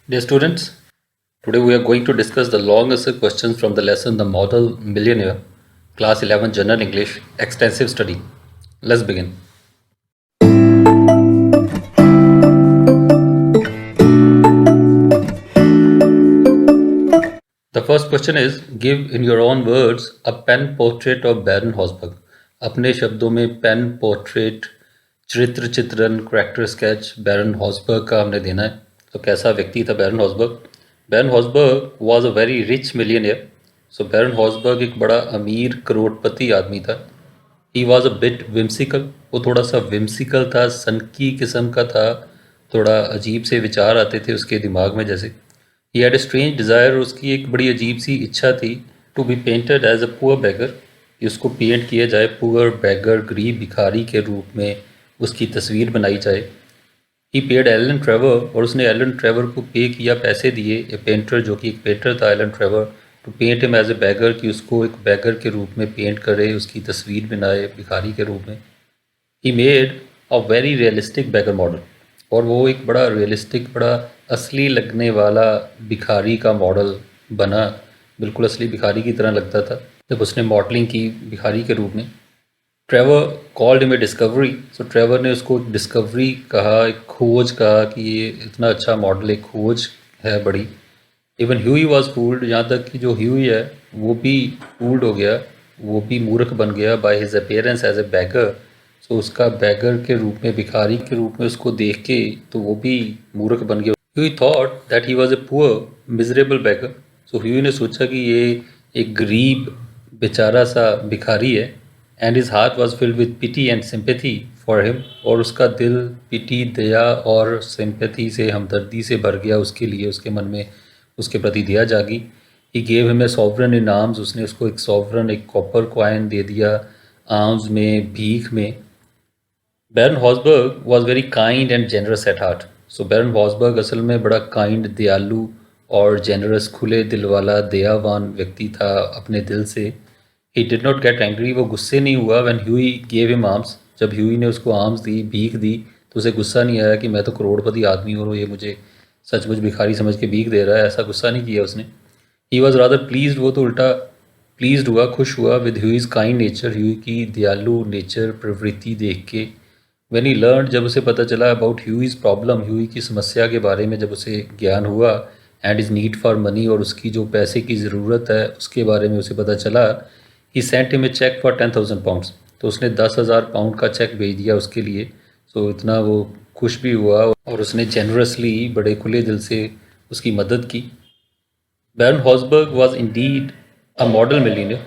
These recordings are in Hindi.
Dear students, today we are going to discuss the long essay questions from the lesson The Model Millionaire, Class 11 General English, Extensive Study. Let's begin. The first question is Give in your own words a pen portrait of Baron Hosberg. अपने शब्दों में पेन पोर्ट्रेट चरित्र चित्रण करेक्टर स्केच बैरन हॉसबर्ग का हमने देना है। तो कैसा व्यक्ति था Baron Hausberg? Baron Hausberg was a very rich millionaire. So Baron Hausberg एक बड़ा अमीर करोड़पति आदमी था। He was a bit whimsical, वो थोड़ा सा विम्सिकल था, सनकी किस्म का था, थोड़ा अजीब से विचार आते थे उसके दिमाग में जैसे। He had a strange desire, उसकी एक बड़ी अजीब सी इच्छा थी to be painted as a poor beggar, कि उसको पेंट किया जाए पुअर बैगर, गरीब भिखारी के रूप में उसकी तस्वीर बनाई जाए। ही पेड एलन ट्रेवर, और उसने एलन ट्रेवर को पे किया, पैसे दिए, ए पेंटर जो कि एक पेंटर था Alan Trevor, to paint him as a beggar, कि उसको एक बैगर के रूप में पेंट करे, उसकी तस्वीर बनाए भिखारी के रूप में। He made a very realistic beggar model, और वो एक बड़ा रियलिस्टिक, बड़ा असली लगने वाला भिखारी का मॉडल बना, बिल्कुल असली भिखारी की तरह लगता था जब उसने मॉडलिंग की भिखारी के रूप में। Trevor called him a discovery, so Trevor ने उसको एक डिस्कवरी कहा, एक खोज कहा, कि ये इतना अच्छा मॉडल, एक खोज है बड़ी। इवन ह्यूई वॉज फूल्ड, यहाँ तक कि जो ह्यूई है वो भी फूल्ड हो गया, वो भी मूर्ख बन गया by his appearance as a beggar. So उसका बैगर के रूप में, भिखारी के रूप में उसको देख के तो वो भी मूर्ख बन गया। Hughie thought that he was a poor miserable beggar, so Hughie ने सोचा कि ये एक गरीब बेचारा सा भिखारी है। And his heart was filled with pity and sympathy for him, और उसका दिल पिटी, दया और सिंपैथी से, हमदर्दी से भर गया उसके लिए, उसके मन में उसके प्रति दया जागी। He gave him a sovereign in arms, उसने उसको एक सॉवरन, एक कॉपर कॉइन दे दिया आर्म्स में, भीख में। Baron Hausberg was very kind and generous at heart, so Baron Hausberg असल में बड़ा काइंड, दयालु और जेनरस, खुले दिल वाला, दयावान व्यक्ति था अपने दिल से। He did not get angry, वो गुस्से नहीं हुआ when Huey gave him arms, जब ह्यूई ने उसको आर्म्स दी, भीख दी, तो उसे गुस्सा नहीं आया कि मैं तो करोड़पति आदमी हूँ और ये मुझे सचमुच भिखारी समझ के भीख दे रहा है, ऐसा गुस्सा नहीं किया उसने। ही वॉज रादर प्लीज्ड, वो तो उल्टा प्लीज्ड हुआ, खुश हुआ विद ह्यूईज काइंड नेचर, ह्यूई की दयालु नेचर, प्रवृत्ति देख के। व्हेन ही लर्न, जब उसे पता चला अबाउट ह्यूईज प्रॉब्लम, ह्यूई की समस्या के बारे में जब उसे ज्ञान हुआ, and is need for money, और उसकी जो पैसे की ज़रूरत है उसके बारे में उसे पता चला, he sent him a cheque for 10,000 pounds, तो उसने 10,000 पाउंड का चेक भेज दिया उसके लिए। सो इतना वो खुश भी हुआ और उसने जेनरसली, बड़े खुले दिल से उसकी मदद की। Baron Hausberg was indeed a model millionaire,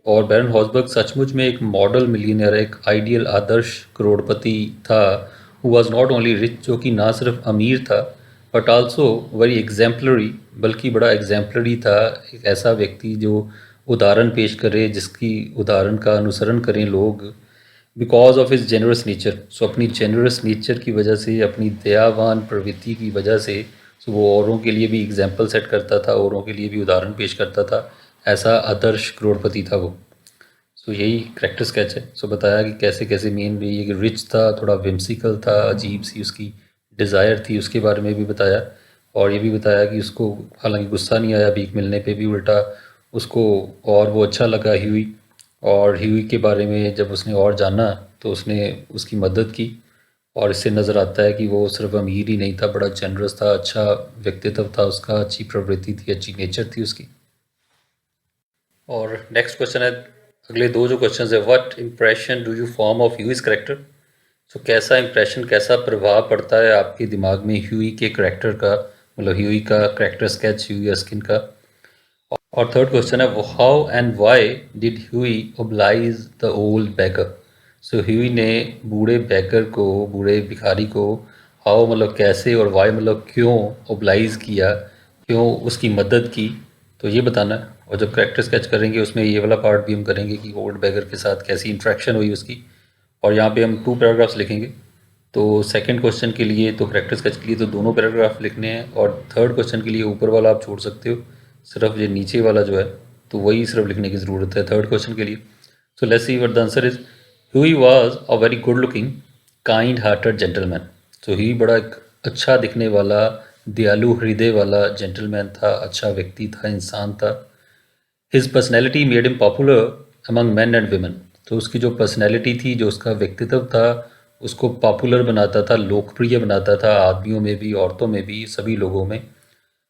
और बैरन हॉसबर्ग सचमुच में एक मॉडल मिलीनियर, एक आइडियल, आदर्श करोड़पति था। Who was not only rich, जो कि ना सिर्फ अमीर था, बट आल्सो वेरी एग्जाम्पलरी, बल्कि बड़ा एग्जाम्पलरी था, एक ऐसा व्यक्ति जो उदाहरण पेश करे, जिसकी उदाहरण का अनुसरण करें लोग। Because of his generous nature, so अपनी जेनरस नेचर की वजह से, अपनी दयावान प्रवृत्ति की वजह से, सो वो औरों के लिए भी एग्जाम्पल सेट करता था, औरों के लिए भी उदाहरण पेश करता था, ऐसा आदर्श करोड़पति था वो। सो यही करेक्टर स्केच है। सो बताया कि कैसे कैसे मेन ये कि रिच था, थोड़ा विम्सिकल था, अजीब सी उसकी डिज़ायर थी, उसके बारे में भी बताया। और ये भी बताया कि उसको हालांकि गुस्सा नहीं आया भीख मिलने पे भी, उल्टा उसको और वो अच्छा लगा ह्यूई। और ह्यूई के बारे में जब उसने और जाना तो उसने उसकी मदद की, और इससे नज़र आता है कि वो सिर्फ अमीर ही नहीं था, बड़ा जनरस था, अच्छा व्यक्तित्व था उसका, अच्छी प्रवृत्ति थी, अच्छी नेचर थी उसकी। और नेक्स्ट क्वेश्चन है, अगले दो जो क्वेश्चन है, what impression do you form of Hughie's character? So कैसा इम्प्रेशन, कैसा प्रभाव पड़ता है आपके दिमाग में ह्यूई के करेक्टर का, मतलब ह्यूई का करेक्टर स्केच, ह्यूई अस्किन का। और थर्ड क्वेश्चन है, how and why did Hughie oblige the old beggar? So Hughie ने बूढ़े बैगर को, बूढ़े भिखारी को, हाउ मतलब कैसे, और वाई मतलब क्यों, ओब्लाइज किया, क्यों उसकी मदद की, तो ये बताना है। और जब करेक्टर स्केच करेंगे उसमें ये वाला पार्ट भी हम करेंगे कि ओल्ड बैगर के साथ कैसी इंट्रैक्शन हुई उसकी। और यहाँ पे हम 2 पैराग्राफ्स लिखेंगे। तो सेकंड क्वेश्चन के लिए, तो करेक्टर स्केच के लिए तो दोनों पैराग्राफ लिखने हैं, और थर्ड क्वेश्चन के लिए ऊपर वाला आप छोड़ सकते हो, सिर्फ ये नीचे वाला जो है तो वही सिर्फ लिखने की ज़रूरत है थर्ड क्वेश्चन के लिए। So let's see what the answer is. He was a very good looking kind hearted gentleman, so ही बड़ा एक अच्छा दिखने वाला, दयालु हृदय वाला जेंटलमैन था, अच्छा व्यक्ति था, इंसान था। His personality made him popular among man and women. तो उसकी जो पर्सनैलिटी थी, जो उसका व्यक्तित्व था, उसको पॉपुलर बनाता था, लोकप्रिय बनाता था, आदमियों में भी, औरतों में भी, सभी लोगों में।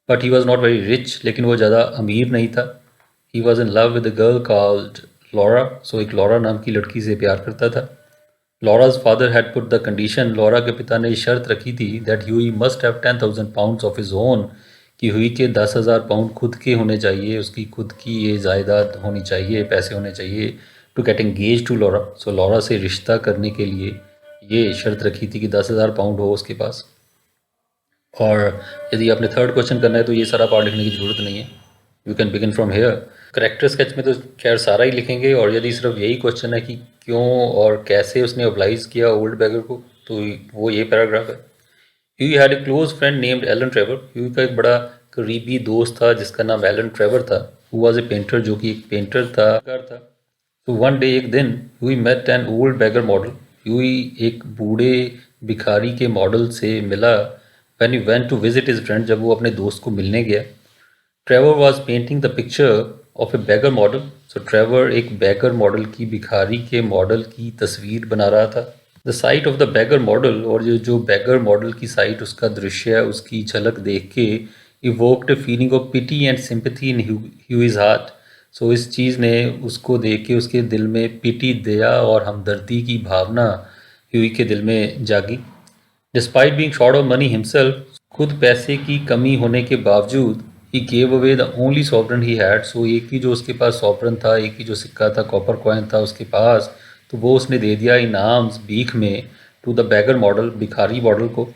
But he was not very rich, लेकिन वो ज़्यादा अमीर नहीं था। He was in love with a girl called Laura. So एक लॉरा नाम की लड़की से प्यार करता था। Laura's father had put the condition, Laura के पिता ने शर्त रखी थी that Hughie must have 10,000 pounds of his own, कि हुई के 10,000 पाउंड खुद के होने चाहिए, उसकी खुद की ये जायदाद होनी चाहिए, पैसे होने चाहिए, to get engage to Laura. So Laura से रिश्ता करने के लिए ये शर्त रखी थी कि 10,000 पाउंड हो उसके पास। और यदि आपने थर्ड क्वेश्चन करना है तो ये सारा पार्ट लिखने की ज़रूरत नहीं है, you can begin from here. Character sketch में तो खैर सारा ही लिखेंगे, और यदि सिर्फ यही क्वेश्चन है कि क्यों और कैसे उसने अप्लाइज किया ओल्ड बैगर को, तो वो ये पैराग्राफ है। Hughie had a close friend named Alan Trevor. Hughie का एक बड़ा करीबी दोस्त था जिसका नाम एलन ट्रेवर था। हु वाज ए पेंटर, जो कि एक पेंटर था। तो वन डे, एक दिन, Hughie met an old beggar model. Hughie एक बूढ़े भिखारी के मॉडल से मिला। When he went to visit his friend, जब वो अपने दोस्त को मिलने गया। Trevor was painting the picture of a beggar model. So Trevor एक बैगर मॉडल की, भिखारी के मॉडल की तस्वीर बना रहा था। The sight of the beggar model, और जो बैगर मॉडल की साइट, उसका दृश्य, उसकी झलक देख के evoked a feeling of pity and sympathy in Hughie's heart. So इस चीज़ ने, उसको देख के उसके दिल में पिटी, दया और हमदर्दी की भावना ह्यूई के दिल में जागी। Despite being short of money himself, खुद पैसे की कमी होने के बावजूद, he gave away the only sovereign he had. So एक ही जो उसके पास सॉवरन था, एक ही जो सिक्का था, कॉपर कॉइन था उसके पास, तो वो उसने दे दिया इनाम भीख में टू द बैगर मॉडल, भिखारी मॉडल को।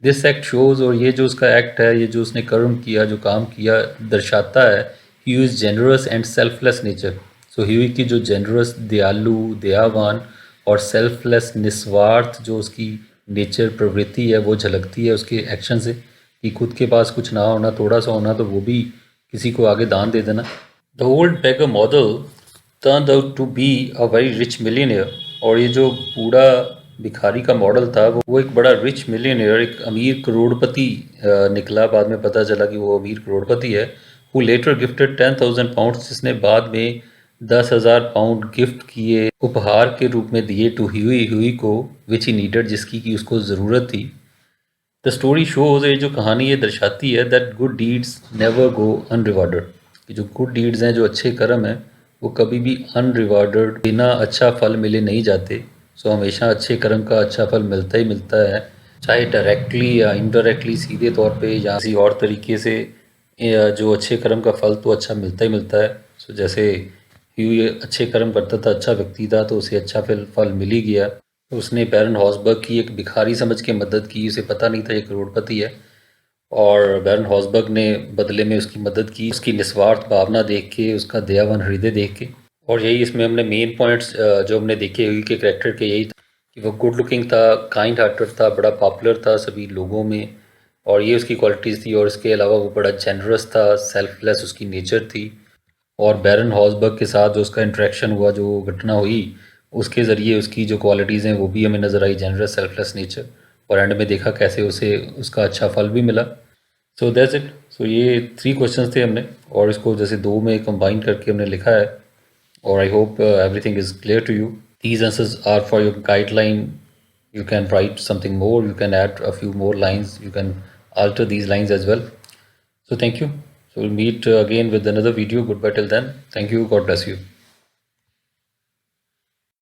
दिस एक्ट शोज, और ये जो उसका एक्ट है, ये जो उसने कर्म किया, जो काम किया, दर्शाता है Hughie's generous and selfless nature. So Hughie की जो जेनरस, दयालु, दयावान और सेल्फलेस, निस्वार्थ जो उसकी नेचर, प्रवृत्ति है, वो झलकती है उसके एक्शन से, कि खुद के पास कुछ ना होना, थोड़ा सा होना, तो वो भी किसी को आगे दान दे देना। The old beggar model turned out to be a very rich millionaire. और ये जो बूढ़ा भिखारी का मॉडल था, वो एक बड़ा रिच मिलियनियर, एक अमीर करोड़पति निकला। बाद में पता चला कि वो अमीर करोड़पति है। हु लेटर गिफ्टेड 10,000 पाउंड्स, जिसने बाद में 10,000 पाउंड गिफ्ट किए, उपहार के रूप में दिए, टू ह्यूई, ह्यूई को, विच ही नीडेड, जिसकी की उसको ज़रूरत थी। द स्टोरी शोज, ये जो कहानी ये दर्शाती है, that good deeds never go unrewarded, कि जो गुड डीड्स हैं, जो अच्छे कर्म हैं, वो कभी भी अनरिवार्डेड, बिना अच्छा फल मिले नहीं जाते। सो हमेशा अच्छे कर्म का अच्छा फल मिलता ही मिलता है, चाहे डायरेक्टली या इनडायरेक्टली, सीधे तौर पे या किसी और तरीके से। जो अच्छे कर्म का फल तो अच्छा मिलता ही मिलता है। सो जैसे ये अच्छे कर्म करता था, अच्छा व्यक्ति था, तो उसे अच्छा फल फल मिल ही गया। तो उसने बैरन हॉसबर्ग की एक भिखारी समझ के मदद की, उसे पता नहीं था ये करोड़पति है, और बैरन हॉसबर्ग ने बदले में उसकी मदद की, उसकी निस्वार्थ भावना देख के, उसका दयावान हृदय देख के। और यही इसमें हमने मेन पॉइंट्स जो हमने देखे हुई के करेक्टर के, यही था कि वो गुड लुकिंग था, काइंड हार्टेड था, बड़ा पॉपुलर था सभी लोगों में, और ये उसकी क्वालिटीज़ थी। और इसके अलावा वो बड़ा जेनरस था, सेल्फलेस उसकी नेचर थी। और बैरन हॉसबर्ग के साथ जो उसका इंटरेक्शन हुआ, जो घटना हुई, उसके ज़रिए उसकी जो क्वालिटीज़ हैं वो भी हमें नज़र आई, जनरस, सेल्फलेस नेचर। और एंड में देखा कैसे उसे उसका अच्छा फल भी मिला। So that's it. सो ये 3 क्वेश्चंस थे हमने, और इसको जैसे 2 में कंबाइन करके हमने लिखा है। और I hope everything is clear to you. These answers are for your guideline. You can write something more, you can add a few more lines, you can alter these lines as well. So thank you. So we'll meet again with another video. Goodbye till then. Thank you. God bless you.